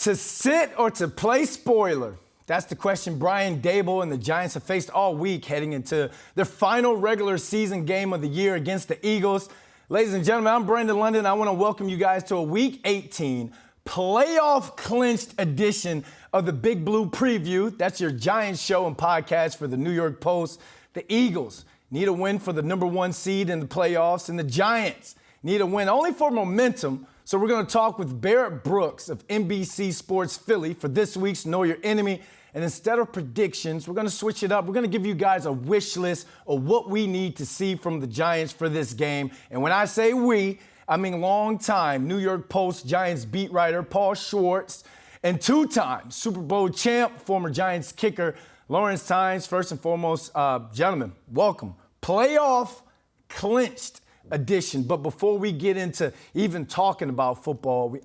To sit or to play spoiler? That's the question Brian Daboll and the Giants have faced all week heading into their final regular season game of the year against the Eagles. Ladies and gentlemen, I'm Brandon London. I want to welcome you guys to a Week 18 playoff clinched edition of the Big Blue Preview. That's your Giants show and podcast for the New York Post. The Eagles need a win for the number one seed in the playoffs, and the Giants need a win only for momentum. So we're going to talk with Barrett Brooks of NBC Sports Philly for this week's Know Your Enemy. And instead of predictions, we're going to switch it up. We're going to give you guys a wish list of what we need to see from the Giants for this game. And when I say we, I mean long-time New York Post Giants beat writer Paul Schwartz and two-time Super Bowl champ, former Giants kicker Lawrence Tynes. First and foremost, gentlemen, welcome. Playoff clinched edition. But before we get into even talking about football, we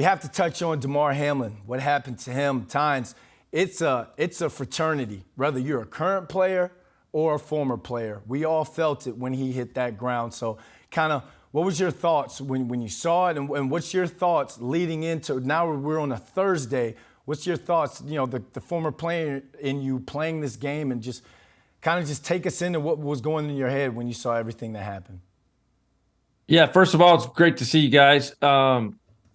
have to touch on Damar Hamlin. What happened to him? Tynes, it's a fraternity, whether you're a current player or a former player. We all felt it when he hit that ground. So kind of what was your thoughts when you saw it, and what's your thoughts leading into, now we're on a Thursday, what's your thoughts, the former player in you playing this game, and just kind of just take us into what was going in your head when you saw everything that happened? Yeah, first of all, it's great to see you guys.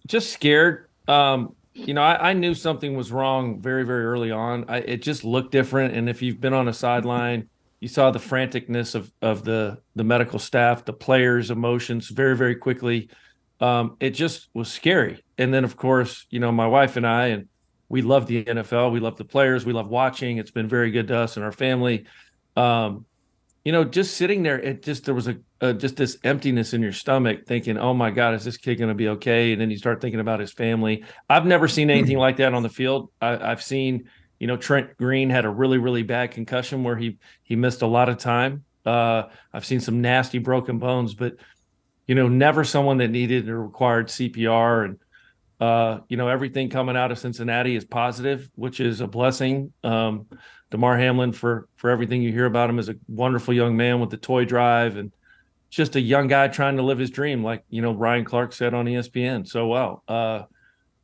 Just scared. I knew something was wrong very, very early on. It just looked different. And if you've been on a sideline, you saw the franticness of the medical staff, the players' emotions very, very quickly. It just was scary. And then, of course, my wife and I, and we love the NFL. We love the players. We love watching. It's been very good to us and our family. Just sitting there, there was just this emptiness in your stomach thinking, oh my God, is this kid going to be okay? And then you start thinking about his family. I've never seen anything like that on the field. I've seen, Trent Green had a really, really bad concussion where he missed a lot of time. I've seen some nasty broken bones, but, never someone that needed or required CPR. And, everything coming out of Cincinnati is positive, which is a blessing. Damar Hamlin, for everything you hear about him, is a wonderful young man with the toy drive and just a young guy trying to live his dream, like, Ryan Clark said on ESPN so well.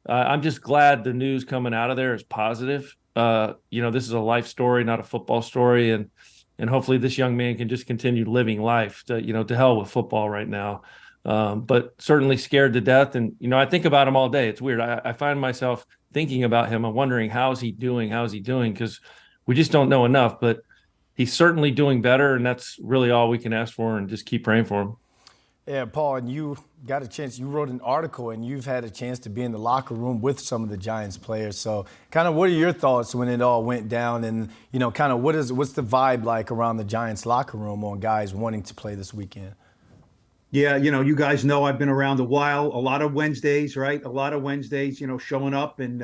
I'm just glad the news coming out of there is positive. This is a life story, not a football story. And hopefully this young man can just continue living life to hell with football right now. But certainly scared to death. And, I think about him all day. It's weird. I find myself thinking about him and wondering, how's he doing? Because we just don't know enough, but he's certainly doing better. And that's really all we can ask for, and just keep praying for him. Yeah, Paul, and you got a chance, you wrote an article and you've had a chance to be in the locker room with some of the Giants players. So kind of what are your thoughts when it all went down, and, kind of what's the vibe like around the Giants locker room on guys wanting to play this weekend? Yeah, you guys know I've been around a while. A lot of Wednesdays, right? A lot of Wednesdays, showing up and,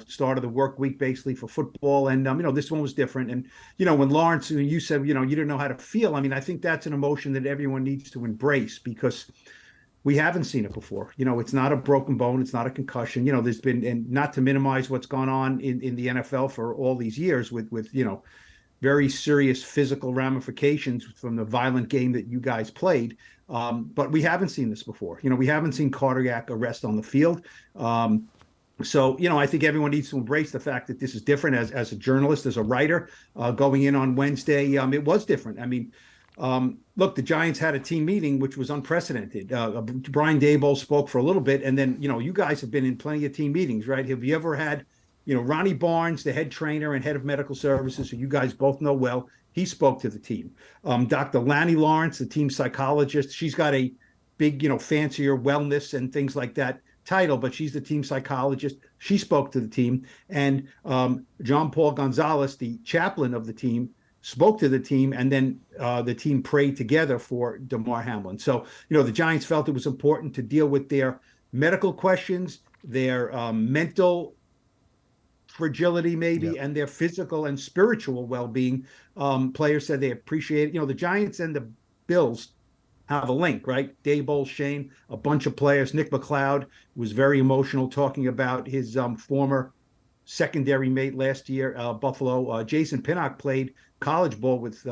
start of the work week basically for football. And, this one was different. And, when Lawrence, you said, you didn't know how to feel. I mean, I think that's an emotion that everyone needs to embrace, because we haven't seen it before. It's not a broken bone. It's not a concussion. There's been, and not to minimize what's gone on in the NFL for all these years with very serious physical ramifications from the violent game that you guys played. But we haven't seen this before. We haven't seen cardiac arrest on the field. So, I think everyone needs to embrace the fact that this is different. As a journalist, as a writer, going in on Wednesday, it was different. I mean, look, the Giants had a team meeting, which was unprecedented. Brian Daboll spoke for a little bit. And then, you guys have been in plenty of team meetings, right? Have you ever had Ronnie Barnes, the head trainer and head of medical services, who you guys both know well, he spoke to the team. Dr. Lanny Lawrence, the team psychologist, she's got a big, fancier wellness and things like that title, but she's the team psychologist. She spoke to the team. And John Paul Gonzalez, the chaplain of the team, spoke to the team, and then the team prayed together for Damar Hamlin. So, the Giants felt it was important to deal with their medical questions, their mental fragility maybe, yep, and their physical and spiritual well-being. Players said they appreciate it. The Giants and the Bills have a link, right? Daboll, Shane, a bunch of players. Nick McLeod was very emotional talking about his former secondary mate last year, Buffalo. Jason Pinnock played college ball with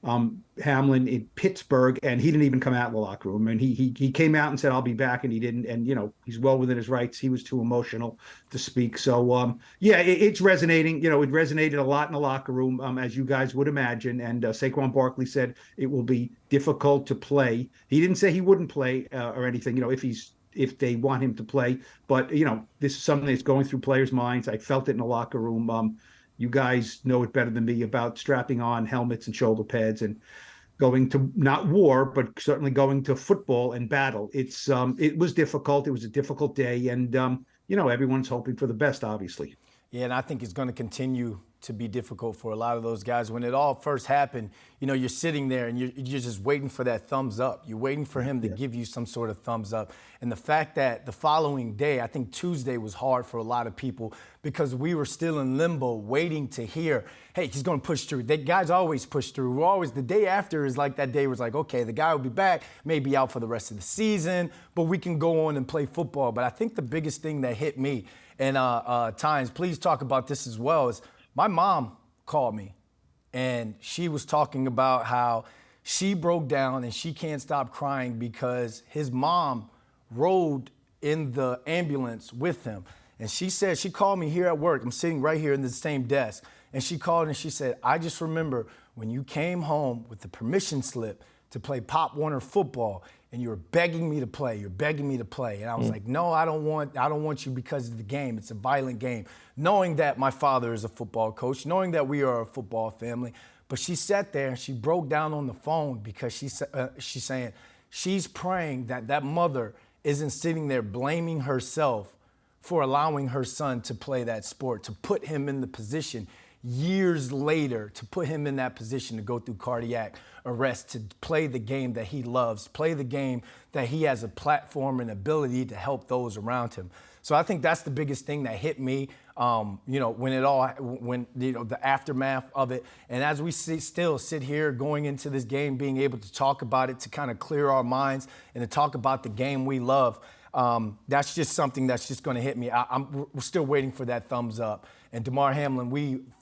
Hamlin in Pittsburgh, and he didn't even come out in the locker room. And he came out and said, "I'll be back," and he didn't. And he's well within his rights. He was too emotional to speak. So yeah, it's resonating. It resonated a lot in the locker room, as you guys would imagine. And Saquon Barkley said it will be difficult to play. He didn't say he wouldn't play or anything. If they want him to play, but this is something that's going through players' minds. I felt it in the locker room. You guys know it better than me about strapping on helmets and shoulder pads and going to not war, but certainly going to football and battle. It was difficult. It was a difficult day, and everyone's hoping for the best, obviously. Yeah, and I think it's going to continue to be difficult for a lot of those guys. When it all first happened, you're sitting there and you're just waiting for that thumbs up. You're waiting for him to give you some sort of thumbs up. And the fact that the following day, I think Tuesday was hard for a lot of people because we were still in limbo waiting to hear, hey, he's going to push through. The guys always push through. The day after is like that day was like, okay, the guy will be back, maybe out for the rest of the season, but we can go on and play football. But I think the biggest thing that hit me, and Tynes, please talk about this as well, is my mom called me, and she was talking about how she broke down and she can't stop crying because his mom rode in the ambulance with him. And she said, she called me here at work. I'm sitting right here in the same desk. And she called and she said, I just remember when you came home with the permission slip to play Pop Warner football and you were begging me to play. You're begging me to play. And I was like, no, I don't want you because of the game. It's a violent game. Knowing that my father is a football coach, knowing that we are a football family. But she sat there and she broke down on the phone because she's saying she's praying that that mother isn't sitting there blaming herself for allowing her son to play that sport, to put him in the position years later, to put him in that position to go through cardiac arrest, to play the game that he loves, play the game that he has a platform and ability to help those around him. So I think that's the biggest thing that hit me, when the aftermath of it. And as we still sit here going into this game, being able to talk about it, to kind of clear our minds and to talk about the game we love, that's just something that's just going to hit me. We're still waiting for that thumbs up. And Damar Hamlin,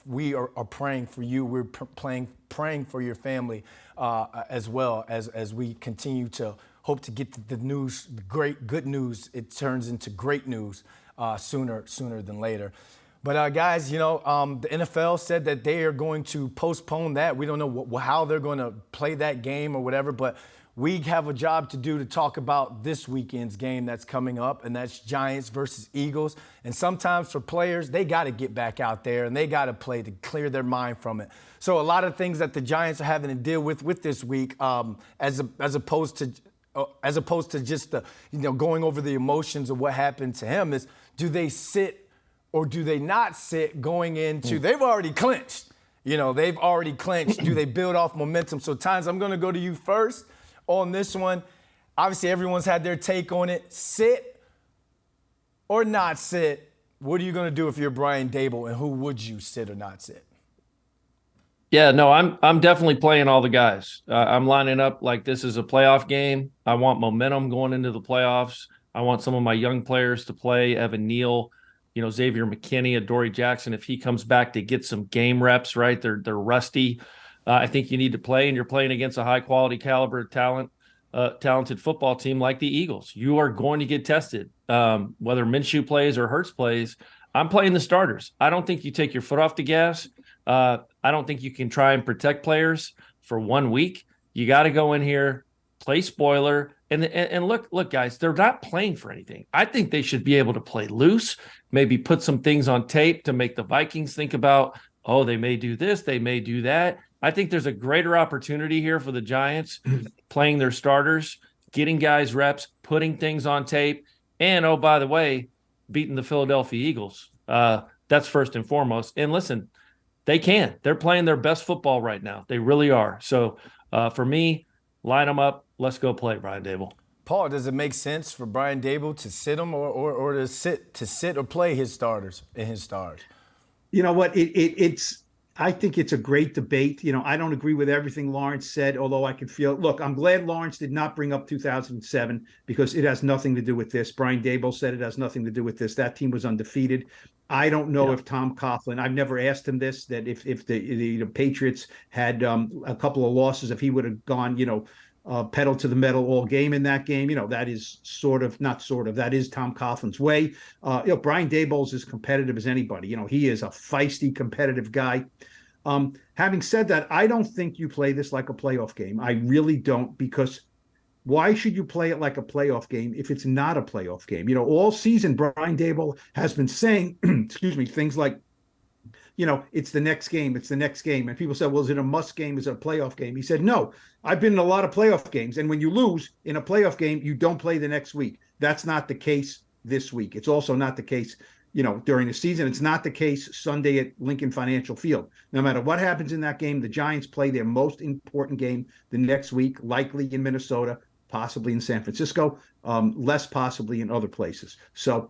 we are praying for you. We're praying for your family as well as we continue to hope to get the news, the great good news. It turns into great news sooner than later. But guys, the NFL said that they are going to postpone that. We don't know how they're going to play that game or whatever, but we have a job to do to talk about this weekend's game that's coming up, and that's Giants versus Eagles. And sometimes for players, they got to get back out there and they got to play to clear their mind from it. So a lot of things that the Giants are having to deal with this week, as opposed to just the going over the emotions of what happened to him, is do they sit or do they not sit going into? They've already clinched. They've already clinched. Do they build off momentum? So Tynes, I'm going to go to you first on this one. Obviously, everyone's had their take on it. Sit or not sit? What are you going to do if you're Brian Daboll, and who would you sit or not sit? Yeah, no, I'm definitely playing all the guys. I'm lining up like this is a playoff game. I want momentum going into the playoffs. I want some of my young players to play. Evan Neal, Xavier McKinney, Adoree Jackson. If he comes back to get some game reps, right? They're rusty. I think you need to play, and you're playing against a high-quality caliber talented football team like the Eagles. You are going to get tested, whether Minshew plays or Hurts plays. I'm playing the starters. I don't think you take your foot off the gas. I don't think you can try and protect players for 1 week. You got to go in here, play spoiler, and look, guys, they're not playing for anything. I think they should be able to play loose, maybe put some things on tape to make the Vikings think about, oh, they may do this, they may do that. I think there's a greater opportunity here for the Giants playing their starters, getting guys reps, putting things on tape, and, oh, by the way, beating the Philadelphia Eagles. That's first and foremost. And listen, they can. They're playing their best football right now. They really are. So for me, line them up. Let's go play, Brian Daboll. Paul, does it make sense for Brian Daboll to sit him or to sit or play his starters and his stars? You know what? It's I think it's a great debate. I don't agree with everything Lawrence said, although I can feel. Look, I'm glad Lawrence did not bring up 2007 because it has nothing to do with this. Brian Daboll said it has nothing to do with this. That team was undefeated. I don't know if Tom Coughlin. I've never asked him this. That if the Patriots had a couple of losses, if he would have gone, pedal to the metal all game in that game, that is that is Tom Coughlin's way. Brian Daboll's as competitive as anybody. He is a feisty, competitive guy. Having said that, I don't think you play this like a playoff game. I really don't, because why should you play it like a playoff game if it's not a playoff game? All season, Brian Daboll has been saying, excuse me, things like, it's the next game. It's the next game. And people said, well, is it a must game? Is it a playoff game? He said, no, I've been in a lot of playoff games. And when you lose in a playoff game, you don't play the next week. That's not the case this week. It's also not the case, during the season. It's not the case Sunday at Lincoln Financial Field. No matter what happens in that game, the Giants play their most important game the next week, likely in Minnesota, possibly in San Francisco, less possibly in other places. So,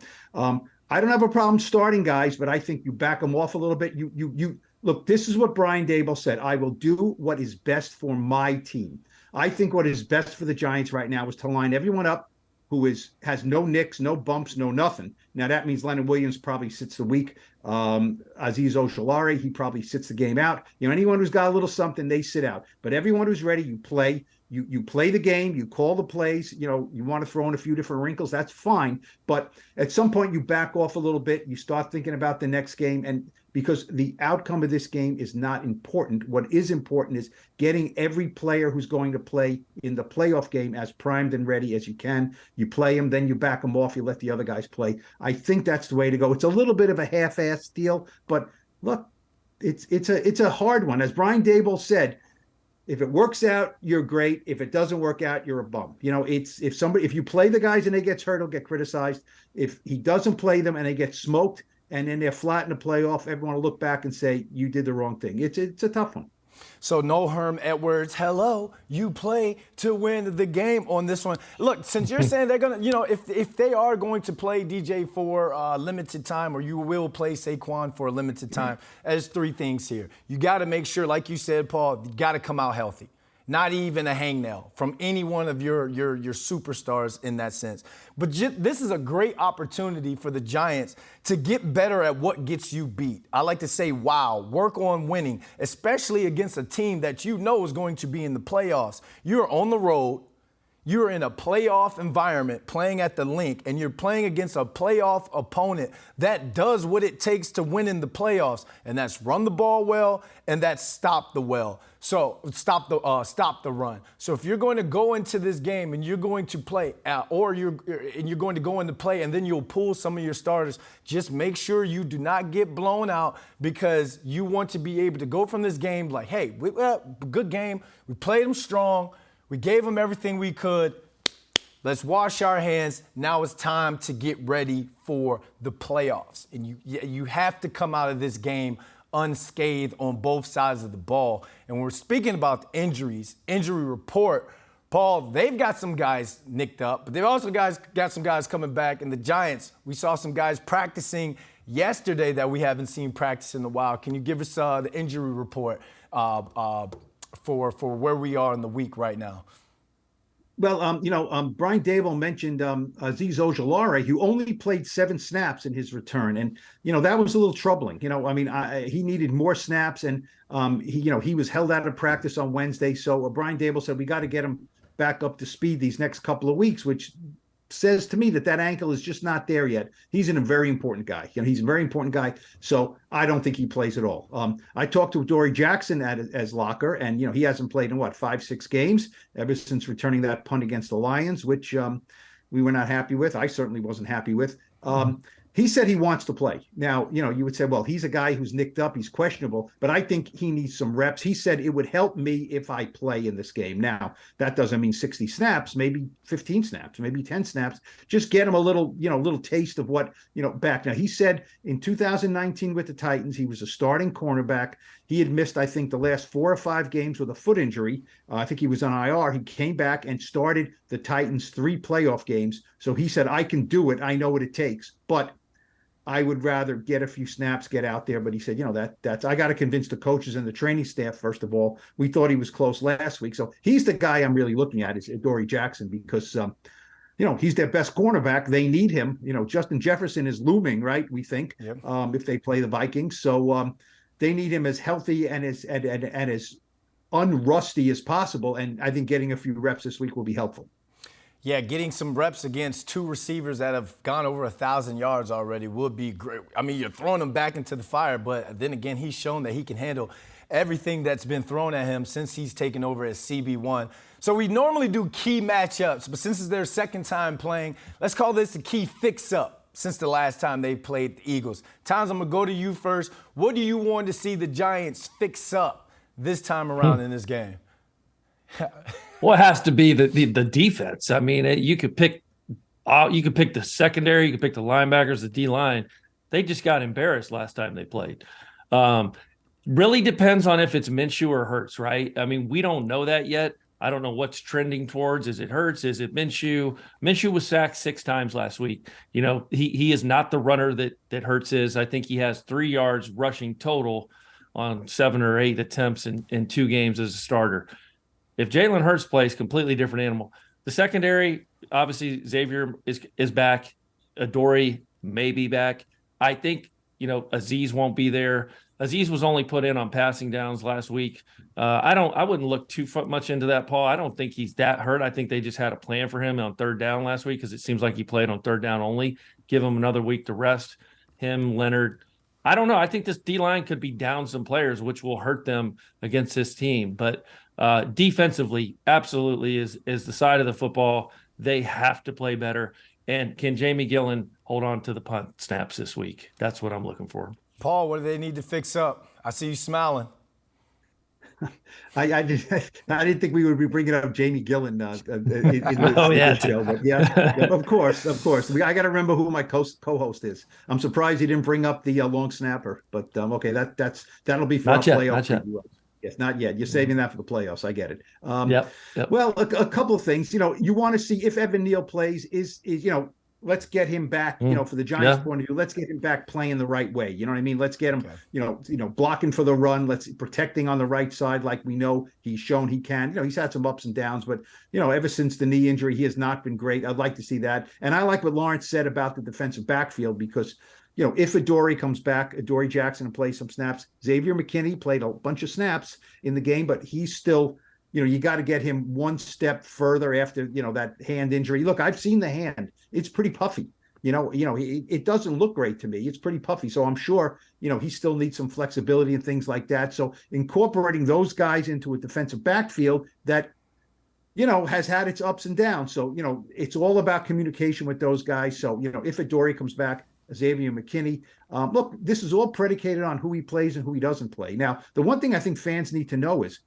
I don't have a problem starting guys, but I think you back them off a little bit. You look, this is what Brian Daboll said. I will do what is best for my team. I think what is best for the Giants right now is to line everyone up who has no nicks, no bumps, no nothing. Now that means Leonard Williams probably sits the week. Azeez Ojulari, he probably sits the game out. Anyone who's got a little something, they sit out. But everyone who's ready, you play. You play the game, you call the plays, you want to throw in a few different wrinkles, that's fine. But at some point you back off a little bit, you start thinking about the next game, and because the outcome of this game is not important. What is important is getting every player who's going to play in the playoff game as primed and ready as you can. You play them, then you back them off, you let the other guys play. I think that's the way to go. It's a little bit of a half-assed deal, but look, it's a hard one. As Brian Daboll said, if it works out, you're great. If it doesn't work out, you're a bum. If you play the guys and they get hurt, he'll get criticized. If he doesn't play them and they get smoked and then they're flat in the playoff, everyone will look back and say, you did the wrong thing. It's a tough one. So no Herm Edwards, hello, you play to win the game on this one. Look, since you're saying they're going to, if they are going to play DJ for limited time, or you will play Saquon for a limited time, there's three things here. You got to make sure, like you said, Paul, you got to come out healthy. Not even a hangnail from any one of your superstars in that sense. But this is a great opportunity for the Giants to get better at what gets you beat. I like to say, wow, work on winning, especially against a team that you know is going to be in the playoffs. You're on the road. You're in a playoff environment playing at the Link, and you're playing against a playoff opponent that does what it takes to win in the playoffs, and that's run the ball well, and that's stop the run. So if you're going to go into this game and you're going to play, you're going to go into play, and then you'll pull some of your starters, just make sure you do not get blown out, because you want to be able to go from this game like, hey, good game, we played them strong. We gave them everything we could. Let's wash our hands. Now it's time to get ready for the playoffs. And you have to come out of this game unscathed on both sides of the ball. And we're speaking about injuries, injury report. Paul, they've got some guys nicked up, but they've also got some guys coming back. And the Giants, we saw some guys practicing yesterday that we haven't seen practice in a while. Can you give us the injury report for where we are in the week right now? Well, Brian Daboll mentioned Azeez Ojulari, who only played 7 snaps in his return, and that was a little troubling. He needed more snaps, and he was held out of practice on Wednesday. So Brian Daboll said we got to get him back up to speed these next couple of weeks, which says to me that ankle is just not there yet. He's a very important guy. He's a very important guy. So I don't think he plays at all. I talked to Dory Jackson as locker, and he hasn't played in 5-6 games ever since returning that punt against the Lions, which we were not happy with. I certainly wasn't happy with. He said he wants to play. Now, you would say, well, he's a guy who's nicked up. He's questionable, but I think he needs some reps. He said it would help me if I play in this game. Now, that doesn't mean 60 snaps, maybe 15 snaps, maybe 10 snaps. Just get him a little taste of what, back. Now, he said in 2019 with the Titans, he was a starting cornerback. He had missed, I think, the last 4 or 5 games with a foot injury. I think he was on IR. He came back and started the Titans' 3 playoff games. So he said, I can do it. I know what it takes. But I would rather get a few snaps, get out there. But he said, that's I got to convince the coaches and the training staff, first of all. We thought he was close last week. So he's the guy I'm really looking at is Adoree Jackson because, he's their best cornerback. They need him. Justin Jefferson is looming, right? We think, Yep. If they play the Vikings. So they need him as healthy and as unrusty as possible. And I think getting a few reps this week will be helpful. Yeah, getting some reps against two receivers that have gone over 1,000 yards already would be great. I mean, you're throwing him back into the fire, but then again, he's shown that he can handle everything that's been thrown at him since he's taken over as CB1. So we normally do key matchups, but since it's their second time playing, let's call this a key fix-up since the last time they played the Eagles. Tynes, I'm going to go to you first. What do you want to see the Giants fix up this time around in this game? Well, it has to be the defense. I mean, you could pick the secondary, you could pick the linebackers, the D-line. They just got embarrassed last time they played. Really depends on if it's Minshew or Hurts, right? I mean, we don't know that yet. I don't know what's trending towards. Is it Hurts? Is it Minshew? Minshew was sacked 6 times last week. He is not the runner that Hurts is. I think he has 3 yards rushing total on 7 or 8 attempts in 2 games as a starter. If Jalen Hurts plays, completely different animal. The secondary, obviously, Xavier is back. Adoree may be back. I think, Azeez won't be there. Azeez was only put in on passing downs last week. I wouldn't look too much into that, Paul. I don't think he's that hurt. I think they just had a plan for him on 3rd down last week because it seems like he played on 3rd down only. Give him another week to rest. Him, Leonard. I don't know. I think this D-line could be down some players, which will hurt them against this team. But defensively, absolutely is the side of the football. They have to play better. And can Jamie Gillen hold on to the punt snaps this week? That's what I'm looking for. Paul, what do they need to fix up? I see you smiling. I didn't think we would be bringing up Jamie Gillen in this show, but yeah, of course. I got to remember who my co-host is. I'm surprised he didn't bring up the long snapper, but okay, that'll be for our playoff. Yes, not yet. You're saving that for the playoffs. I get it. Yep. Well, a couple of things. You want to see if Evan Neal plays. Is let's get him back. For the Giants' point of view, let's get him back playing the right way. You know what I mean? Let's get him. Okay. Blocking for the run. Let's protecting on the right side, like we know he's shown he can. He's had some ups and downs, but ever since the knee injury, he has not been great. I'd like to see that, and I like what Lawrence said about the defensive backfield because. If Adoree comes back, Adoree Jackson and plays some snaps. Xavier McKinney played a bunch of snaps in the game, but he's still, you got to get him one step further after, that hand injury. Look, I've seen the hand. It's pretty puffy. It doesn't look great to me. It's pretty puffy. So I'm sure, he still needs some flexibility and things like that. So incorporating those guys into a defensive backfield that, has had its ups and downs. So, it's all about communication with those guys. So, if Adoree comes back, Xavier McKinney. Look, this is all predicated on who he plays and who he doesn't play. Now, the one thing I think fans need to know is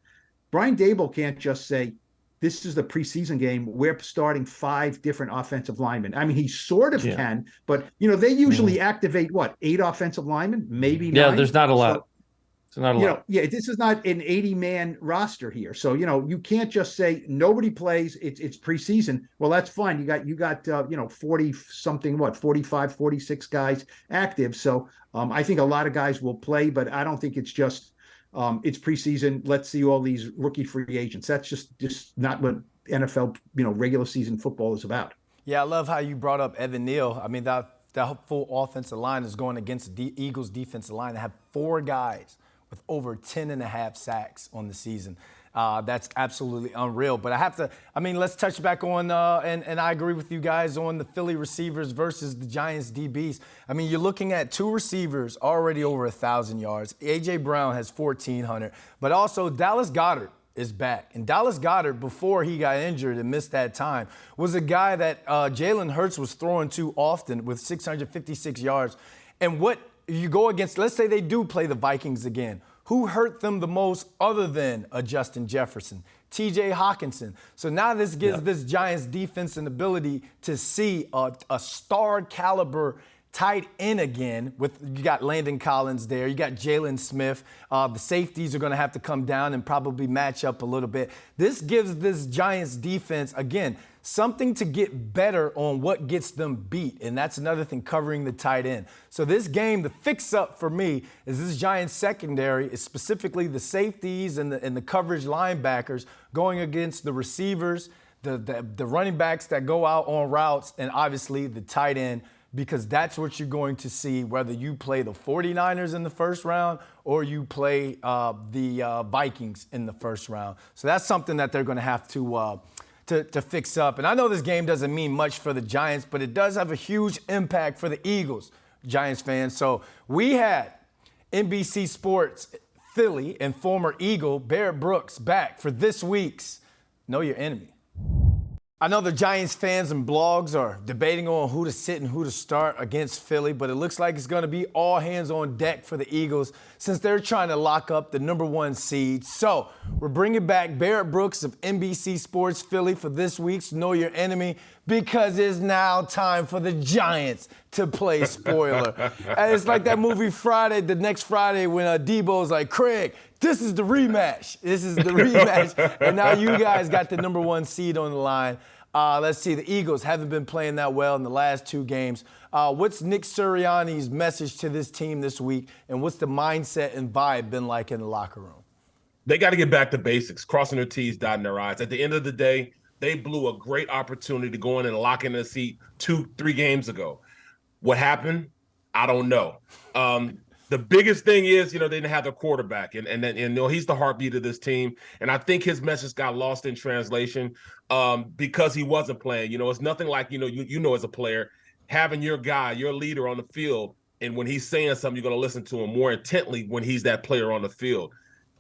Brian Daboll can't just say, this is the preseason game. We're starting 5 different offensive linemen. I mean, he sort of can, but, they usually activate, 8 offensive linemen, maybe 9. Yeah, there's not a lot. It's not a lot. This is not an 80-man roster here. So, you can't just say nobody plays. It's preseason. Well, that's fine. You got 40 something, 45, 46 guys active. So I think a lot of guys will play, but I don't think it's just it's preseason. Let's see all these rookie free agents. That's just not what NFL, regular season football is about. Yeah, I love how you brought up Evan Neal. I mean, that full offensive line is going against the Eagles defensive line. They have 4 guys with over 10.5 sacks on the season. That's absolutely unreal. But let's touch back on, and I agree with you guys on the Philly receivers versus the Giants DBs. I mean, you're looking at 2 receivers already over 1,000 yards. A.J. Brown has 1,400. But also Dallas Goedert is back. And Dallas Goedert, before he got injured and missed that time, was a guy that Jalen Hurts was throwing to often with 656 yards. And what you go against, let's say they do play the Vikings again. Who hurt them the most other than a Justin Jefferson? T.J. Hawkinson. So now this gives this Giants defense an ability to see a star caliber tight end again. You got Landon Collins there. You got Jalen Smith. The safeties are going to have to come down and probably match up a little bit. This gives this Giants defense, again, something to get better on what gets them beat. And that's another thing, covering the tight end. So this game, the fix-up for me is this Giants secondary, is specifically the safeties and the coverage linebackers going against the receivers, the running backs that go out on routes, and obviously the tight end, because that's what you're going to see whether you play the 49ers in the first round or you play the Vikings in the first round. So that's something that they're going to have to fix up. And I know this game doesn't mean much for the Giants, but it does have a huge impact for the Eagles, Giants fans. So we had NBC Sports Philly and former Eagle Barrett Brooks back for this week's Know Your Enemy. I know the Giants fans and blogs are debating on who to sit and who to start against Philly, but it looks like it's going to be all hands on deck for the Eagles since they're trying to lock up the #1 seed. So we're bringing back Barrett Brooks of NBC Sports Philly for this week's Know Your Enemy, because it's now time for the Giants to play spoiler. And it's like that movie Friday, the next Friday, when Debo's like, Craig, this is the rematch. This is the rematch. And now you guys got the #1 seed on the line. Let's see, the Eagles haven't been playing that well in the last 2 games. What's Nick Sirianni's message to this team this week, and what's the mindset and vibe been like in the locker room? They got to get back to basics, crossing their T's, dotting their I's. At the end of the day, they blew a great opportunity to go in and lock in a seat 2-3 games ago. What happened? I don't know. The biggest thing is, they didn't have their quarterback, and he's the heartbeat of this team. And I think his message got lost in translation because he wasn't playing. It's nothing like, as a player, having your guy, your leader on the field, and when he's saying something, you're going to listen to him more intently when he's that player on the field.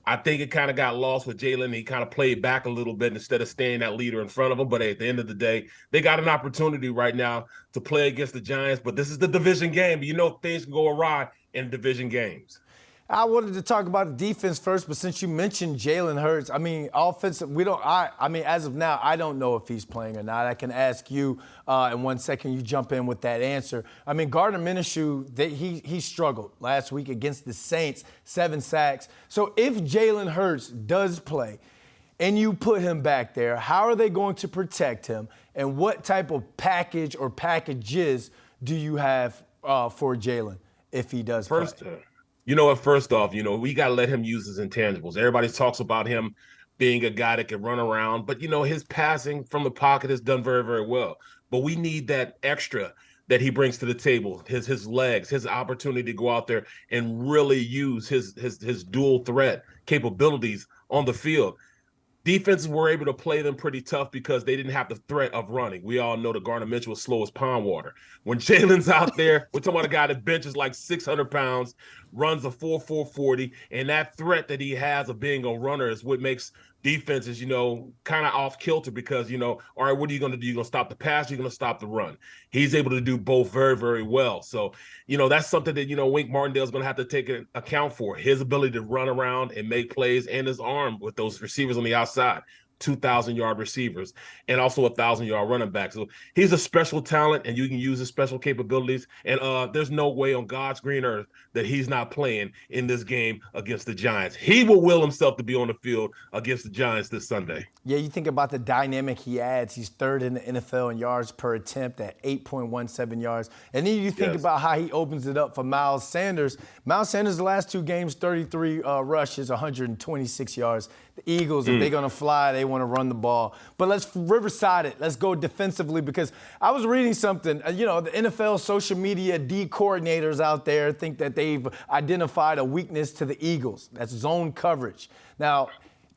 I think it kind of got lost with Jalen. He kind of played back a little bit instead of staying that leader in front of him. But at the end of the day, they got an opportunity right now to play against the Giants. But this is the division game. Things can go awry in division games. I wanted to talk about the defense first, but since you mentioned Jalen Hurts, offensive, as of now, I don't know if he's playing or not. I can ask you in 1 second. You jump in with that answer. Gardner Minshew, he struggled last week against the Saints, 7 sacks. So if Jalen Hurts does play and you put him back there, how are they going to protect him? And what type of package or packages do you have for Jalen if he does play? First off, we got to let him use his intangibles. Everybody talks about him being a guy that can run around, but, his passing from the pocket is done very, very well. But we need that extra that he brings to the table, his legs, his opportunity to go out there and really use his dual threat capabilities on the field. Defenses were able to play them pretty tough because they didn't have the threat of running. We all know that Gardner Minshew was slow as pond water. When Jalen's out there, we're talking about a guy that benches like 600 pounds, runs a 4.40, and that threat that he has of being a runner is what makes defenses, kind of off kilter because, all right, what are you going to do? You're going to stop the pass, you're going to stop the run. He's able to do both very, very well. So, that's something that, Wink Martindale's going to have to take an account for, his ability to run around and make plays and his arm with those receivers on the outside. 2,000-yard receivers and also 1,000-yard running back. So he's a special talent, and you can use his special capabilities. And there's no way on God's green earth that he's not playing in this game against the Giants. He will will himself to be on the field against the Giants this Sunday. Yeah, you think about the dynamic he adds. He's 3rd in the NFL in yards per attempt at 8.17 yards. And then you think about how he opens it up for Miles Sanders. Miles Sanders, the last 2 games, 33 rushes, 126 yards. The Eagles, if they're going to fly, they want to run the ball. But let's Riverside it. Let's go defensively, because I was reading something. The NFL social media D coordinators out there think that they've identified a weakness to the Eagles. That's zone coverage. Now,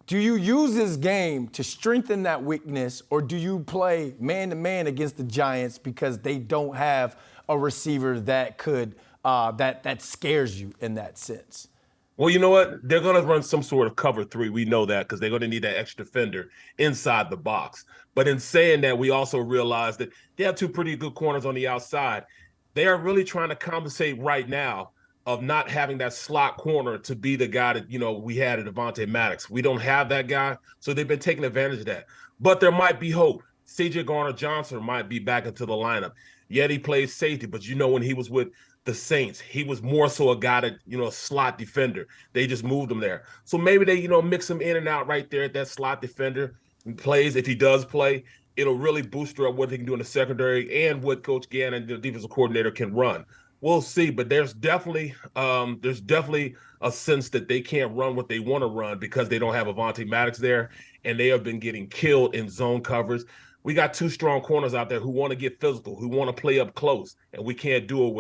do you use this game to strengthen that weakness, or do you play man-to-man against the Giants because they don't have a receiver that could that scares you in that sense? Well, you know what? They're going to run some sort of cover 3. We know that because they're going to need that extra defender inside the box. But in saying that, we also realize that they have 2 pretty good corners on the outside. They are really trying to compensate right now of not having that slot corner to be the guy that, we had at Devontae Maddox. We don't have that guy, so they've been taking advantage of that. But there might be hope. C.J. Garner-Johnson might be back into the lineup. Yet he plays safety, but when he was with the Saints, he was more so a guy that, a slot defender. They just moved him there. So maybe they, mix him in and out right there at that slot defender and plays. If he does play, it'll really boost up what he can do in the secondary and what Coach Gannon, the defensive coordinator, can run. We'll see, but there's definitely a sense that they can't run what they want to run because they don't have Avonte Maddox there, and they have been getting killed in zone covers. We got two strong corners out there who want to get physical, who want to play up close, and we can't do it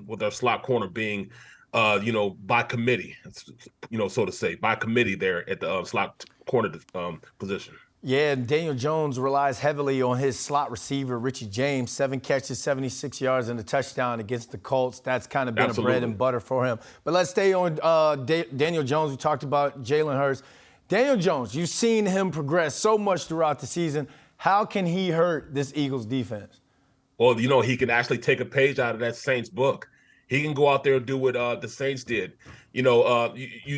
with our slot corner being, by committee, so to say, by committee there at the slot corner position. Yeah, Daniel Jones relies heavily on his slot receiver, Richie James, 7 catches, 76 yards, and a touchdown against the Colts. That's kind of been a bread and butter for him. But let's stay on Daniel Jones. We talked about Jalen Hurts. Daniel Jones, you've seen him progress so much throughout the season. How can he hurt this Eagles defense? Well, he can actually take a page out of that Saints book. He can go out there and do what the Saints did. You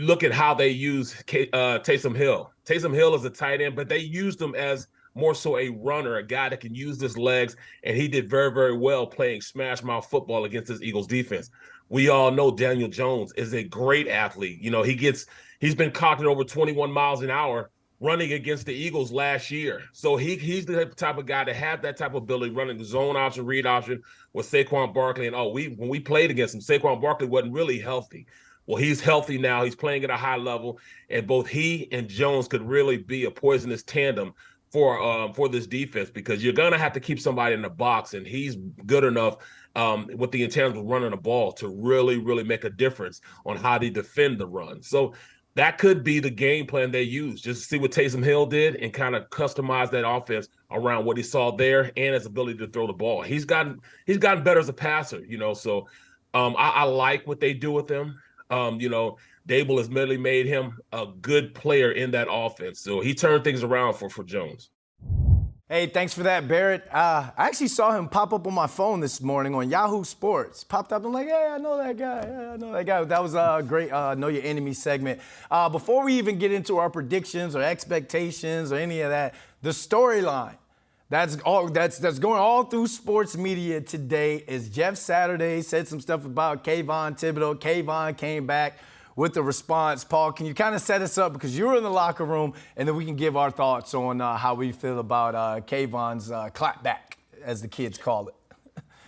look at how they use Taysom Hill. Taysom Hill is a tight end, but they used him as more so a runner, a guy that can use his legs, and he did very, very well playing smash mouth football against this Eagles defense. We all know Daniel Jones is a great athlete. He's been clocked at over 21 miles an hour running against the Eagles last year. So he's the type of guy to have that type of ability, running the zone option, read option with Saquon Barkley. And when we played against him, Saquon Barkley wasn't really healthy. Well, he's healthy now. He's playing at a high level, and both he and Jones could really be a poisonous tandem for this defense, because you're gonna have to keep somebody in the box, and he's good enough with the intangibles running the ball to really, really make a difference on how they defend the run. So that could be the game plan they use, just to see what Taysom Hill did and kind of customize that offense around what he saw there and his ability to throw the ball. He's gotten better as a passer, So I like what they do with him. Dable has merely made him a good player in that offense. So he turned things around for Jones. Hey, thanks for that, Barrett. I actually saw him pop up on my phone this morning on Yahoo Sports. Popped up, I'm like, hey, I know that guy. That was a great Know Your Enemy segment. Before we even get into our predictions or expectations or any of that, the storyline that's going all through sports media today is Jeff Saturday said some stuff about Kayvon Thibodeaux. Kayvon came back with the response. Paul, can you kind of set us up, because you were in the locker room, and then we can give our thoughts on how we feel about Kayvon's clapback, as the kids call it.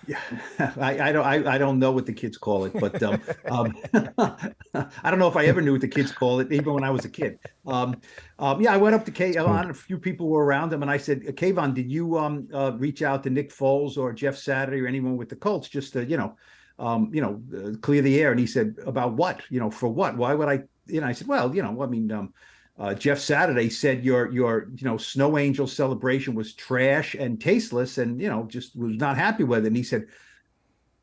Yeah, I don't know what the kids call it, but I don't know if I ever knew what the kids call it, even when I was a kid. I went up to Kayvon. A few people were around him, and I said, Kayvon, did you reach out to Nick Foles or Jeff Saturday or anyone with the Colts just to clear the air? And he said, about what? For what? Why would I? I said, well, Jeff Saturday said your snow angel celebration was trash and tasteless, and just was not happy with it. And he said,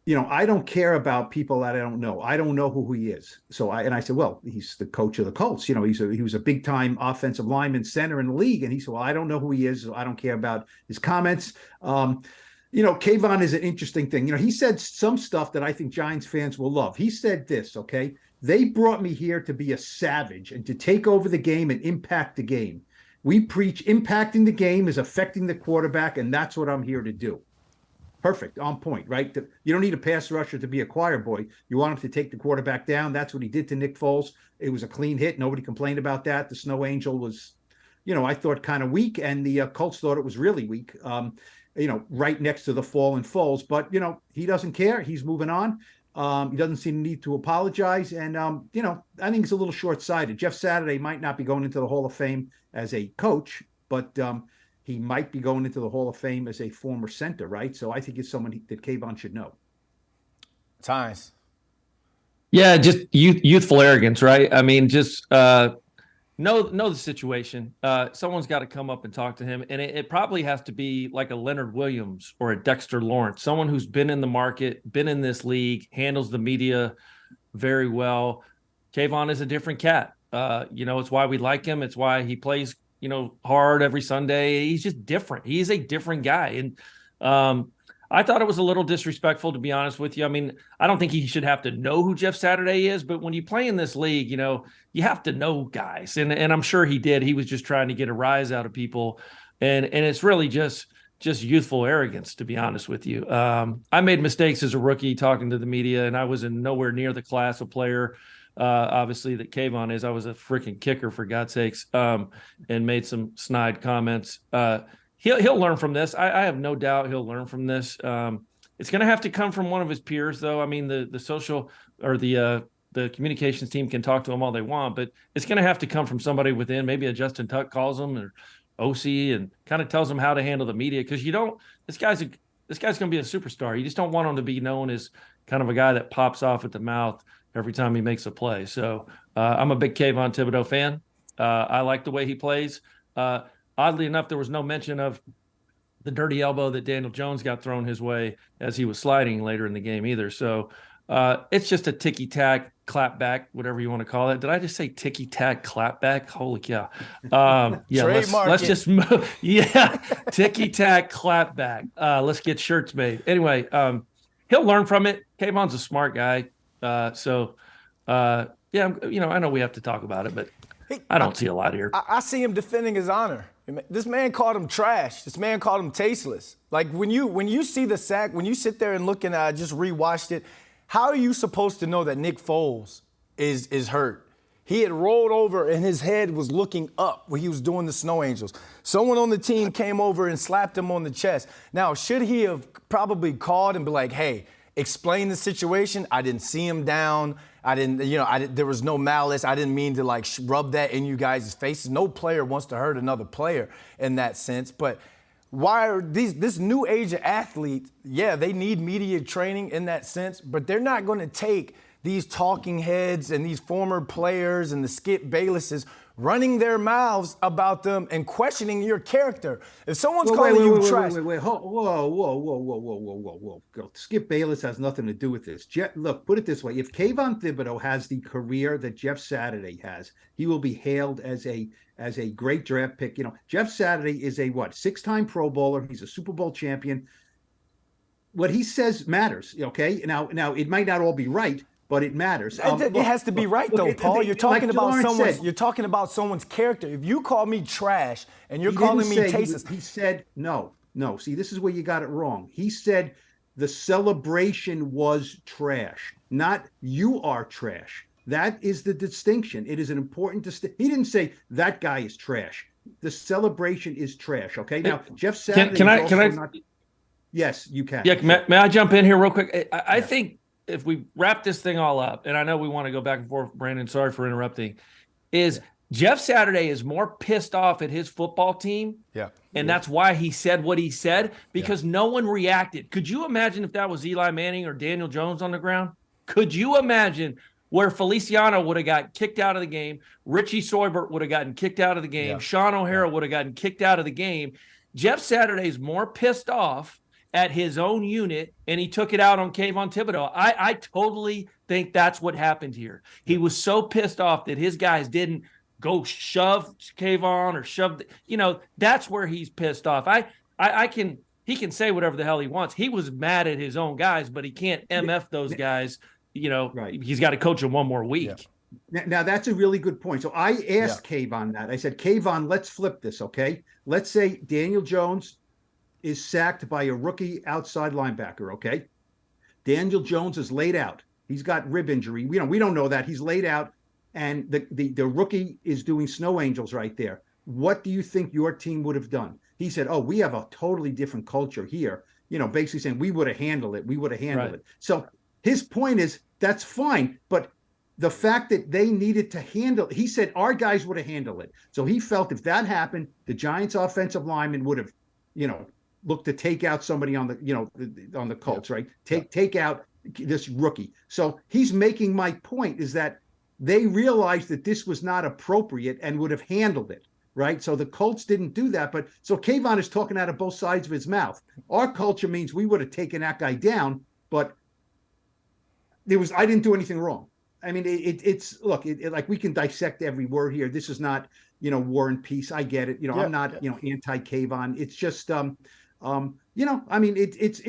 I don't care about people that I don't know. I don't know who he is. So I said, well, he's the coach of the Colts. He was a big time offensive lineman center in the league. And he said, well, I don't know who he is. So I don't care about his comments. Kayvon is an interesting thing. He said some stuff that I think Giants fans will love. He said this, okay? They brought me here to be a savage and to take over the game and impact the game. We preach impacting the game is affecting the quarterback, and that's what I'm here to do. Perfect, on point, right? You don't need a pass rusher to be a choir boy. You want him to take the quarterback down. That's what he did to Nick Foles. It was a clean hit. Nobody complained about that. The snow angel was, I thought kind of weak, and the Colts thought it was really weak. Right next to the fallen Foles. But, he doesn't care. He's moving on. He doesn't see the need to apologize. And, I think it's a little short-sighted. Jeff Saturday might not be going into the Hall of Fame as a coach, but he might be going into the Hall of Fame as a former center, right? So I think it's someone that Kayvon should know. Tynes. Yeah, just youthful arrogance, right? I mean, just know the situation. Someone's got to come up and talk to him, and it probably has to be like a Leonard Williams or a Dexter Lawrence, someone who's been in the market, been in this league, handles the media very well. Kayvon is a different cat. It's why we like him. It's why he plays, hard every Sunday. He's just different. He's a different guy, and I thought it was a little disrespectful, to be honest with you. I mean, I don't think he should have to know who Jeff Saturday is, but when you play in this league, you have to know guys. And I'm sure he did. He was just trying to get a rise out of people. And it's really just just youthful arrogance, to be honest with you. I made mistakes as a rookie talking to the media, and I was in nowhere near the class of player, obviously, that Kayvon is. I was a freaking kicker, for God's sakes, and made some snide comments. He'll learn from this. I have no doubt he'll learn from this. It's going to have to come from one of his peers, though. I mean, the social or the communications team can talk to him all they want, but it's going to have to come from somebody within. Maybe a Justin Tuck calls him, or OC, and kind of tells him how to handle the media, because this guy's going to be a superstar. You just don't want him to be known as kind of a guy that pops off at the mouth every time he makes a play. So I'm a big Kayvon Thibodeaux fan. I like the way he plays. Oddly enough, there was no mention of the dirty elbow that Daniel Jones got thrown his way as he was sliding later in the game either. So it's just a ticky-tack clapback, whatever you want to call it. Did I just say ticky-tack clapback? Holy cow. Yeah, let's just move. Yeah, ticky-tack clapback. Let's get shirts made. Anyway, he'll learn from it. Kayvon's a smart guy. Yeah, I know we have to talk about it, but I don't see a lot here. I see him defending his honor. This man called him trash. This man called him tasteless. Like when you see the sack, when you sit there and look, and I just rewatched it, how are you supposed to know that Nick Foles is hurt? He had rolled over and his head was looking up when he was doing the snow angels. Someone on the team came over and slapped him on the chest. Now, should he have probably called and be like, hey, explain the situation? I didn't see him down. There was no malice. I didn't mean to rub that in you guys' faces. No player wants to hurt another player in that sense. But why are this new age of athletes, yeah, they need media training in that sense, but they're not going to take these talking heads and these former players and the Skip Baylesses running their mouths about them and questioning your character. If someone's calling you trash. Whoa. Skip Bayless has nothing to do with this. Look, put it this way. If Kayvon Thibodeaux has the career that Jeff Saturday has, he will be hailed as a great draft pick. Jeff Saturday is a 6-time Pro Bowler. He's a Super Bowl champion. What he says matters, okay? Now it might not all be right, but it matters. It has to be right, though, Paul. You're talking about someone's character. If you call me trash and you're calling me tasteless. He said no. See, this is where you got it wrong. He said the celebration was trash, not you are trash. That is the distinction. It is an important distinction. He didn't say that guy is trash. The celebration is trash. Okay. Now, Jeff Saturday. Can I? Yes, you can. Yeah. May I jump in here real quick? I think if we wrap this thing all up, and I know we want to go back and forth, Brandon, sorry for interrupting, Jeff Saturday is more pissed off at his football team. Yeah. And that's why he said what he said, because no one reacted. Could you imagine if that was Eli Manning or Daniel Jones on the ground? Could you imagine where Feliciano would have got kicked out of the game, Richie Seubert would have gotten kicked out of the game, Sean O'Hara would have gotten kicked out of the game? Jeff Saturday's more pissed off at his own unit, and he took it out on Kayvon Thibodeaux. I totally think that's what happened here. He was so pissed off that his guys didn't go shove Kayvon or shove, that's where he's pissed off. He can say whatever the hell he wants. He was mad at his own guys, but he can't MF those guys. Right. He's got to coach them one more week. Yeah. Now, that's a really good point. So I asked Kayvon that. I said, Kayvon, let's flip this, okay? Let's say Daniel Jones is sacked by a rookie outside linebacker, okay? Daniel Jones is laid out. He's got rib injury. We don't know that. He's laid out, and the rookie is doing snow angels right there. What do you think your team would have done? He said, we have a totally different culture here. Basically saying we would have handled it. We would have handled it. So his point is that's fine, but the fact that they needed to handle, he said our guys would have handled it. So he felt if that happened, the Giants offensive lineman would have, looked to take out somebody on the Colts, right? Take out this rookie. So he's making my point is that they realized that this was not appropriate and would have handled it, right? So the Colts didn't do that. But so Kayvon is talking out of both sides of his mouth. Our culture means we would have taken that guy down, but I didn't do anything wrong. I mean, it's like we can dissect every word here. This is not, War and Peace. I get it. I'm not, anti-Kayvon. It's just, it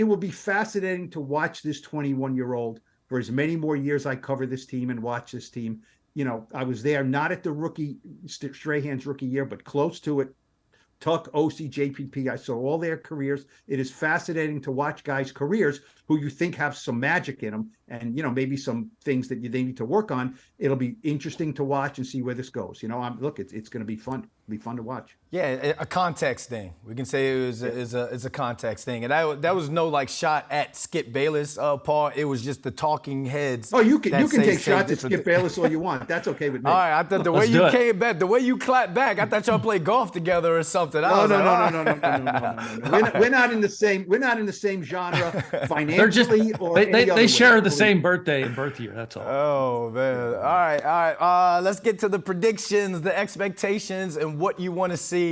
will be fascinating to watch this 21-year-old for as many more years I cover this team and watch this team. I was there, not at the rookie, Strahan's rookie year, but close to it. Tuck, OC, JPP. I saw all their careers. It is fascinating to watch guys' careers who you think have some magic in them, and maybe some things that they need to work on. It'll be interesting to watch and see where this goes. Look, it's going to be fun. It'll be fun to watch. Yeah, a context thing. We can say it's a context thing, and that was no like shot at Skip Bayless, Paul. It was just the talking heads. Oh, you can take shots at Skip Bayless all you want. That's okay with me. All right, I thought the way you came back, the way you clapped back, I thought y'all played golf together or something. No. We're not in the same. We're not in the same genre financially. They share the same birthday and birth year. That's all. Oh man! All right. Let's get to the predictions, the expectations, and what you want to see.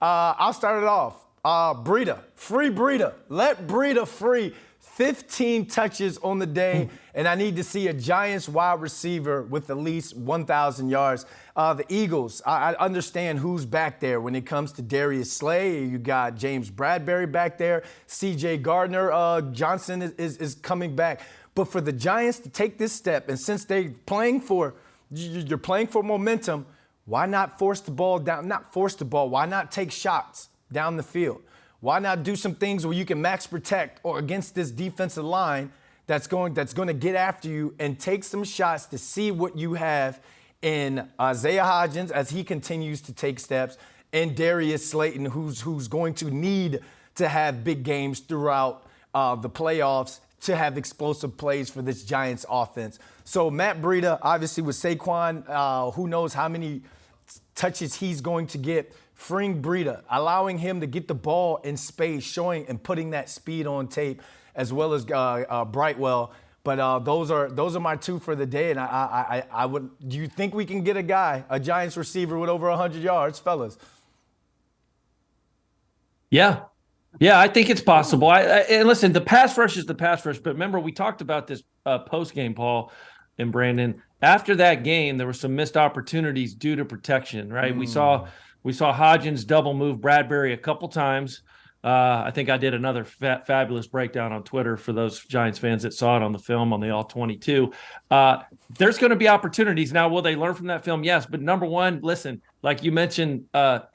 I'll start it off. Breida, free Breida. Let Breida free. 15 touches on the day, and I need to see a Giants wide receiver with at least 1,000 yards. The Eagles, I understand who's back there when it comes to Darius Slay. You got James Bradbury back there. C.J. Gardner Johnson is coming back. But for the Giants to take this step, and since you're playing for momentum, why not force the ball down? Not force the ball. Why not take shots down the field? Why not do some things where you can max protect or against this defensive line that's going to get after you and take some shots to see what you have in Isaiah Hodgins as he continues to take steps, and Darius Slayton, who's going to need to have big games throughout the playoffs to have explosive plays for this Giants offense. So Matt Breida, obviously with Saquon, who knows how many touches he's going to get. Freeing Breida, allowing him to get the ball in space, showing and putting that speed on tape, as well as Brightwell. But those are my two for the day. And I would. Do you think we can get a Giants receiver with over 100 yards, fellas? Yeah, I think it's possible. And listen, the pass rush is the pass rush. But remember, we talked about this post game, Paul and Brandon. After that game, there were some missed opportunities due to protection. Right, We saw Hodgins double move Bradbury a couple times. I think I did another fabulous breakdown on Twitter for those Giants fans that saw it on the film on the All-22. There's going to be opportunities. Now, will they learn from that film? Yes. But number one, listen, like you mentioned, 4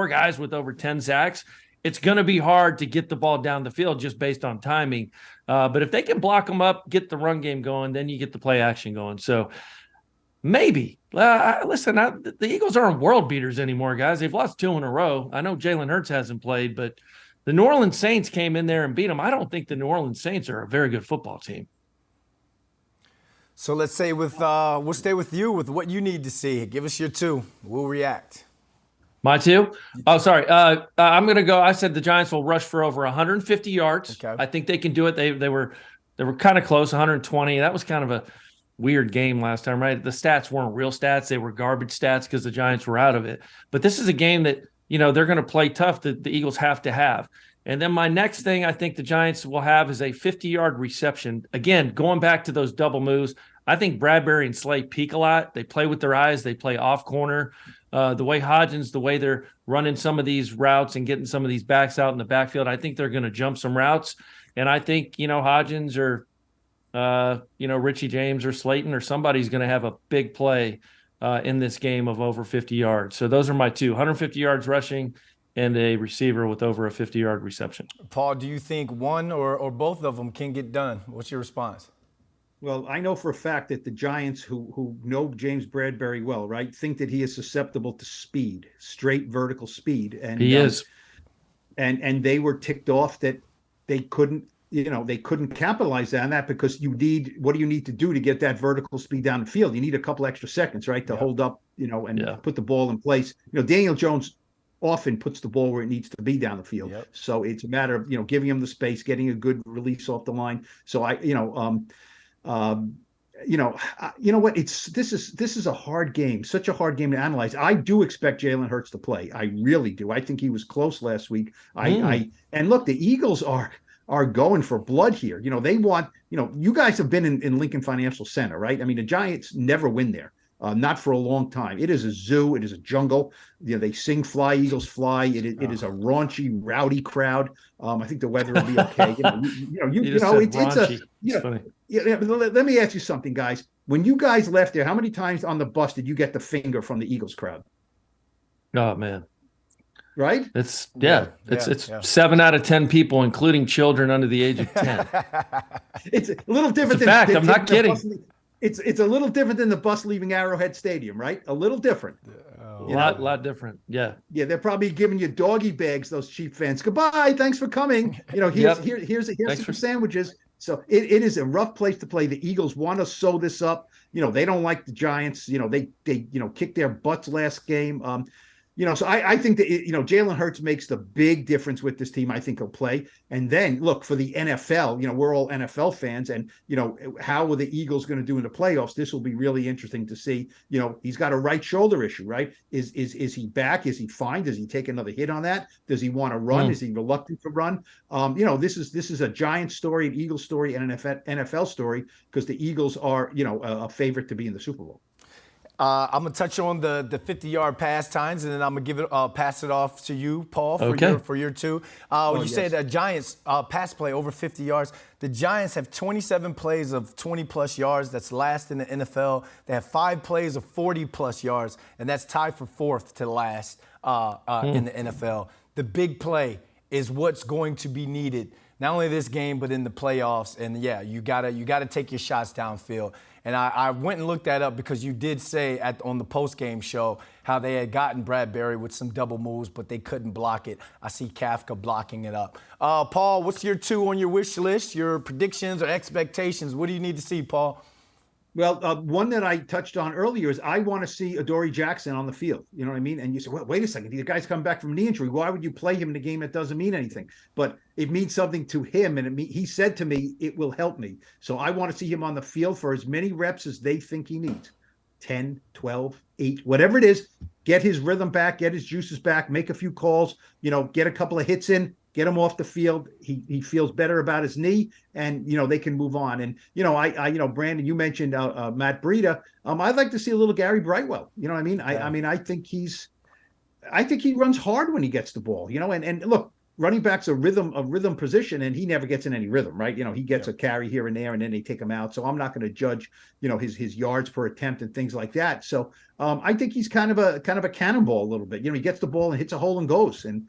guys with over 10 sacks. It's going to be hard to get the ball down the field just based on timing. But if they can block them up, get the run game going, then you get the play action going. So maybe. The Eagles aren't world beaters anymore, guys. They've lost 2 in a row. I know Jalen Hurts hasn't played, but the New Orleans Saints came in there and beat them. I don't think the New Orleans Saints are a very good football team. So let's say we'll stay with you with what you need to see. Give us your 2. We'll react. My 2? Oh, sorry. I'm going to go. I said the Giants will rush for over 150 yards. Okay. I think they can do it. They were kind of close, 120. That was kind of a weird game last time, right? The stats weren't real stats. They were garbage stats because the Giants were out of it. But this is a game that, they're going to play tough that the Eagles have to have. And then my next thing I think the Giants will have is a 50-yard reception. Again, going back to those double moves, I think Bradbury and Slay peek a lot. They play with their eyes. They play off corner. The way Hodgins, the way they're running some of these routes and getting some of these backs out in the backfield, I think they're going to jump some routes. And I think, Hodgins or Richie James or Slayton or somebody's going to have a big play in this game of over 50 yards. So those are my 2, 150 yards rushing and a receiver with over a 50-yard reception. Paul, do you think one or both of them can get done? What's your response? Well, I know for a fact that the Giants, who know James Bradbury well, right, think that he is susceptible to speed, straight vertical speed. And he is. And they were ticked off that they couldn't capitalize on that because what do you need to do to get that vertical speed down the field? You need a couple extra seconds, right, to hold up, and put the ball in place. Daniel Jones often puts the ball where it needs to be down the field. Yep. So it's a matter of, giving him the space, getting a good release off the line. So this is a hard game, such a hard game to analyze. I do expect Jalen Hurts to play. I really do. I think he was close last week. And look, the Eagles are going for blood here. They want, you guys have been in Lincoln Financial Center, right? I mean, the Giants never win there. Not for a long time. It is a zoo. It is a jungle. They sing "Fly, Eagles, Fly." It is a raunchy, rowdy crowd. I think the weather will be okay. Let me ask you something, guys. When you guys left there, how many times on the bus did you get the finger from the Eagles crowd? Oh man, right? It's Yeah, it's yeah. 7 out of 10 people, including children under the age of 10. It's a little different It's a fact. I'm not kidding. It's a little different than the bus leaving Arrowhead Stadium, right? A little different. A lot different. Yeah. Yeah, they're probably giving you doggy bags, those cheap fans. Goodbye, thanks for coming. Here's some sandwiches. So it is a rough place to play. The Eagles want to sew this up. They don't like the Giants. They kicked their butts last game. So I think that Jalen Hurts makes the big difference with this team. I think he'll play. And then look, for the NFL, we're all NFL fans, and how are the Eagles going to do in the playoffs? This will be really interesting to see. He's got a right shoulder issue, right? Is he back? Is he fine? Does he take another hit on that? Does he want to run? Is he reluctant to run? This is a Giants story, an Eagles story, and an NFL story, because the Eagles are a favorite to be in the Super Bowl. I'm going to touch on the 50-yard pass times, and then I'm going to pass it off to you, Paul, for your two. You said that Giants pass play over 50 yards. The Giants have 27 plays of 20-plus yards. That's last in the NFL. They have 5 plays of 40-plus yards, and that's tied for 4th to last in the NFL. The big play is what's going to be needed, not only this game, but in the playoffs. And, yeah, you gotta take your shots downfield. And I went and looked that up because you did say on the post-game show how they had gotten Bradbury with some double moves, but they couldn't block it. I see Kafka blocking it up. Paul, what's your 2 on your wish list, your predictions or expectations? What do you need to see, Paul? Well, one that I touched on earlier is I want to see Adoree Jackson on the field. You know what I mean? And you say, well, wait a second. The guy's come back from knee injury. Why would you play him in a game that doesn't mean anything? But it means something to him. And he said to me, it will help me. So I want to see him on the field for as many reps as they think he needs. 10, 12, 8, whatever it is. Get his rhythm back, get his juices back, make a few calls, get a couple of hits in. Get him off the field. He feels better about his knee, and they can move on. And Brandon, you mentioned Matt Breida. I'd like to see a little Gary Brightwell. You know what I mean? Yeah. I think he runs hard when he gets the ball. And look, running back's a rhythm position, and he never gets in any rhythm, right? He gets a carry here and there, and then they take him out. So I'm not going to judge his yards per attempt and things like that. So I think he's kind of a cannonball a little bit. He gets the ball and hits a hole and goes. And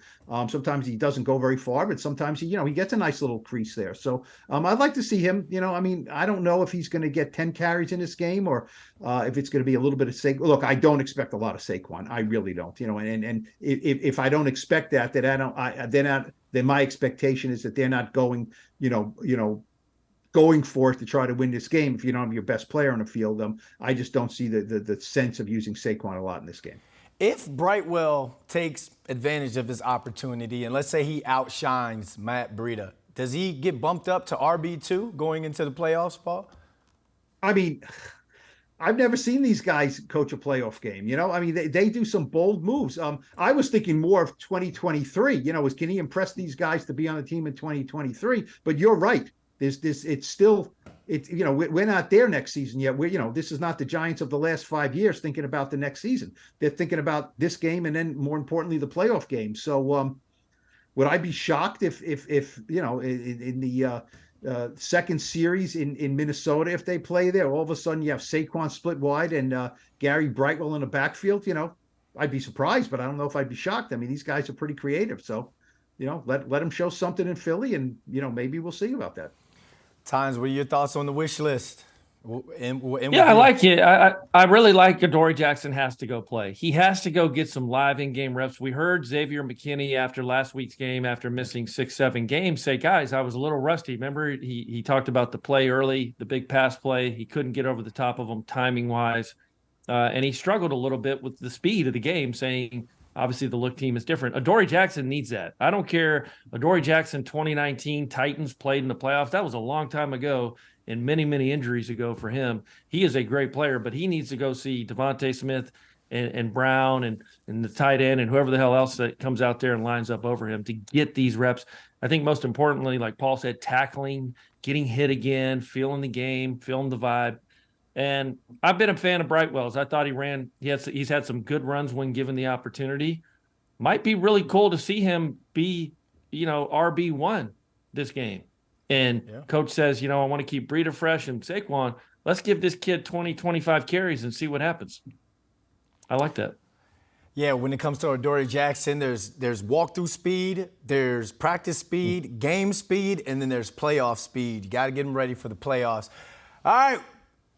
sometimes he doesn't go very far, but sometimes he gets a nice little crease there. So I'd like to see him. I don't know if he's going to get 10 carries in this game, or if it's going to be a little bit of Saquon. Look, I don't expect a lot of Saquon. I really don't. And if I don't expect that, then my expectation is that they're not going, going for it to try to win this game if you don't have your best player on the field. I just don't see the sense of using Saquon a lot in this game. If Brightwell takes advantage of this opportunity, and let's say he outshines Matt Breida, does he get bumped up to RB2 going into the playoffs, Paul? I mean, I've never seen these guys coach a playoff game. They do some bold moves. I was thinking more of 2023. Can he impress these guys to be on the team in 2023? But you're right. We're not there next season yet. This is not the Giants of the last 5 years thinking about the next season. They're thinking about this game, and then more importantly, the playoff game. So would I be shocked if in the second series in Minnesota, if they play there, all of a sudden you have Saquon split wide and Gary Brightwell in the backfield? I'd be surprised, but I don't know if I'd be shocked. These guys are pretty creative. So, let them show something in Philly, and, maybe we'll see about that. Tynes, what are your thoughts on the wish list? I like it. I really like Adoree Jackson has to go play. He has to go get some live in-game reps. We heard Xavier McKinney after last week's game, after missing 6-7 games, say, guys, I was a little rusty. Remember, he talked about the play early, the big pass play. He couldn't get over the top of them timing-wise. And he struggled a little bit with the speed of the game, saying, obviously, the look team is different. Adoree Jackson needs that. I don't care. Adoree Jackson, 2019, Titans played in the playoffs. That was a long time ago and many, many injuries ago for him. He is a great player, but he needs to go see Devontae Smith and Brown and the tight end and whoever the hell else that comes out there and lines up over him to get these reps. I think most importantly, like Paul said, tackling, getting hit again, feeling the game, feeling the vibe. And I've been a fan of Brightwell's. I thought he's had some good runs when given the opportunity. Might be really cool to see him be, RB1 this game. And coach says, I want to keep Breida fresh and Saquon. Let's give this kid 20, 25 carries and see what happens. I like that. Yeah, when it comes to Adoree Jackson, there's walkthrough speed, there's practice speed, game speed, and then there's playoff speed. You got to get him ready for the playoffs. All right,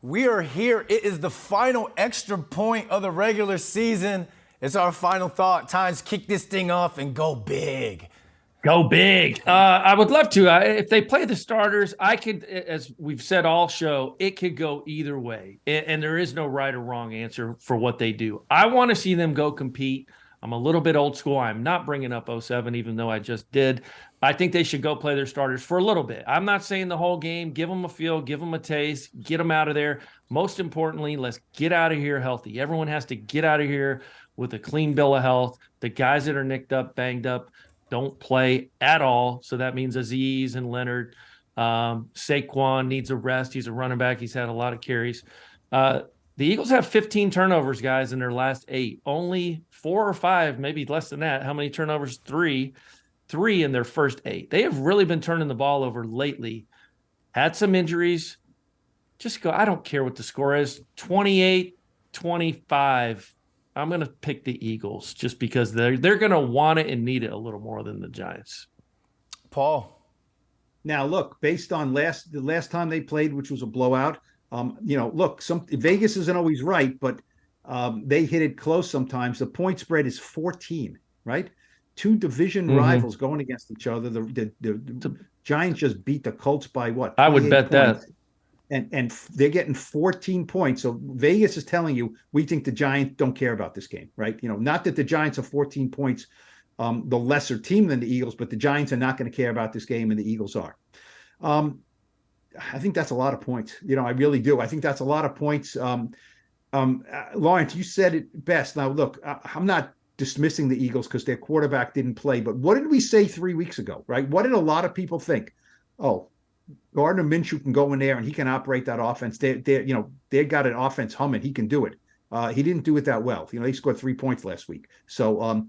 we are here. It is the final extra point of the regular season. It's our final thought. Time to kick this thing off and go big. Go big. I would love to. If they play the starters, I could, as we've said all show, it could go either way. And there is no right or wrong answer for what they do. I want to see them go compete. I'm a little bit old school. I'm not bringing up 07, even though I just did. I think they should go play their starters for a little bit. I'm not saying the whole game. Give them a feel, give them a taste, get them out of there. Most importantly, let's get out of here healthy. Everyone has to get out of here with a clean bill of health. The guys that are nicked up, banged up, don't play at all. So that means Azeez and Leonard. Saquon needs a rest. He's a running back. He's had a lot of carries. The Eagles have 15 turnovers, guys, in their last 8. Only 4 or 5, maybe less than that. How many turnovers? 3 in their first 8. They have really been turning the ball over lately. Had some injuries. Just go. I don't care what the score is. 28-25. I'm going to pick the Eagles just because they're going to want it and need it a little more than the Giants. Paul. Now, look, based on the last time they played, which was a blowout, look, Vegas isn't always right, but they hit it close sometimes. The point spread is 14, right? 2 division rivals going against each other. The Giants just beat the Colts by what? I would bet points. that. And they're getting 14 points. So Vegas is telling you, we think the Giants don't care about this game, right? Not that the Giants are 14 points, the lesser team than the Eagles, but the Giants are not going to care about this game, and the Eagles are. I think that's a lot of points. I really do. I think that's a lot of points. Lawrence, you said it best. Now, look, I'm not dismissing the Eagles because their quarterback didn't play, but what did we say 3 weeks ago, right? What did a lot of people think? Oh, Gardner Minshew can go in there and he can operate that offense. They got an offense humming. He can do it. He didn't do it that well. They scored 3 points last week. So,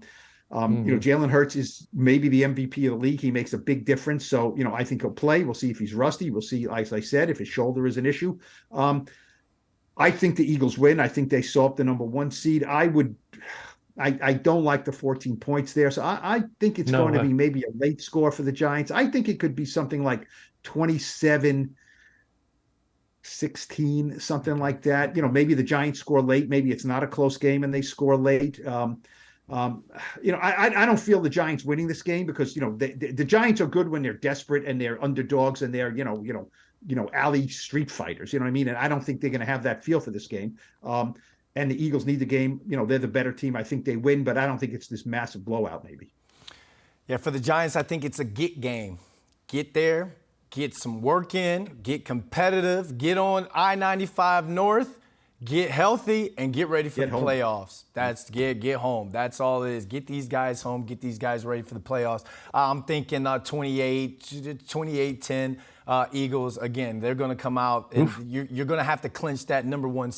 Jalen Hurts is maybe the MVP of the league. He makes a big difference. So, I think he'll play. We'll see if he's rusty. We'll see, as I said, if his shoulder is an issue. I think the Eagles win. I think they saw up the number 1 seed. I don't like the 14 points there. So I think it's going to be maybe a late score for the Giants. I think it could be something like 27-16, something like that. Maybe the Giants score late. Maybe it's not a close game and they score late. I don't feel the Giants winning this game because, the Giants are good when they're desperate and they're underdogs and they're, alley street fighters. You know what I mean? And I don't think they're going to have that feel for this game. And the Eagles need the game. They're the better team. I think they win, but I don't think it's this massive blowout maybe. Yeah, for the Giants, I think it's a get game. Get there, get some work in, get competitive, get on I-95 North, get healthy, and get ready for the playoffs. That's get home. That's all it is. Get these guys home, get these guys ready for the playoffs. I'm thinking 28-10 Eagles. Again, they're going to come out, and you're going to have to clinch that number one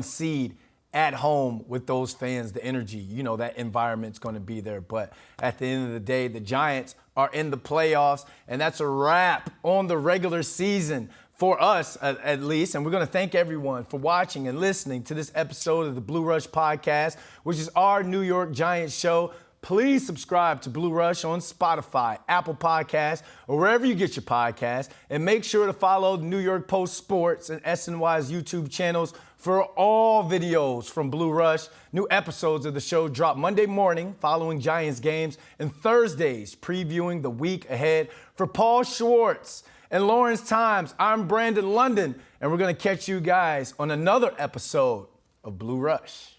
seed at home with those fans, the energy. That environment's going to be there. But at the end of the day, the Giants are in the playoffs, and that's a wrap on the regular season for us, at least. And we're going to thank everyone for watching and listening to this episode of the Blue Rush Podcast, which is our New York Giants show. Please subscribe to Blue Rush on Spotify, Apple Podcasts, or wherever you get your podcasts. And make sure to follow the New York Post Sports and SNY's YouTube channels for all videos from Blue Rush. New episodes of the show drop Monday morning following Giants games and Thursdays previewing the week ahead. For Paul Schwartz and Lawrence Tynes, I'm Brandon London, and we're going to catch you guys on another episode of Blue Rush.